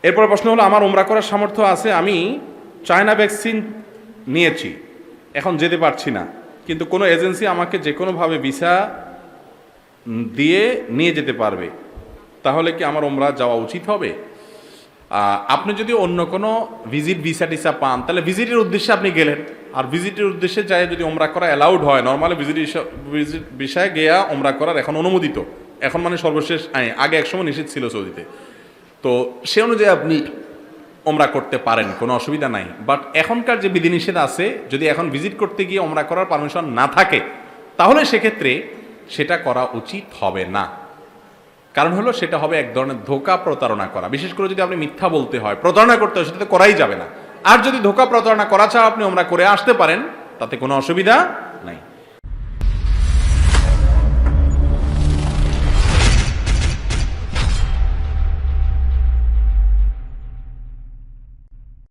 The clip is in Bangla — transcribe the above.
এরপর প্রশ্ন হলো, আমার উমরা করার সামর্থ্য আছে, আমি চায়না ভ্যাকসিন নিয়েছি, এখন যেতে পারছি না, কিন্তু কোনো এজেন্সি আমাকে যে কোনোভাবে ভিসা দিয়ে নিয়ে যেতে পারবে, তাহলে কি আমার উমরা যাওয়া উচিত হবে? আপনি যদি অন্য কোনো ভিজিট ভিসা টিসা পান, তাহলে ভিজিটের উদ্দেশ্যে আপনি গেলেন, আর ভিজিটের উদ্দেশ্যে যায় যদি উমরা করা অ্যালাউড হয়, নর্মালি ভিজিট ভিসায় গিয়া উমরা করার এখন অনুমোদিত, এখন মানে সর্বশেষ আগে একসময় নিষেধ ছিল সৌদিতে, তো সে অনুযায়ী আপনি ওমরা করতে পারেন, কোনো অসুবিধা নাই। বাট এখনকার যে বিধিনিষেধ আছে, যদি এখন ভিজিট করতে গিয়ে ওমরা করার পারমিশন না থাকে, তাহলে সেক্ষেত্রে সেটা করা উচিত হবে না। কারণ হলো সেটা হবে এক ধরনের ধোঁকা প্রতারণা করা, বিশেষ করে যদি আপনি মিথ্যা বলতে হয়, প্রতারণা করতে হয়, সেটা তো করাই যাবে না। আর যদি ধোঁকা প্রতারণা করা ছাড়া আপনি ওমরা করে আসতে পারেন, তাতে কোনো অসুবিধা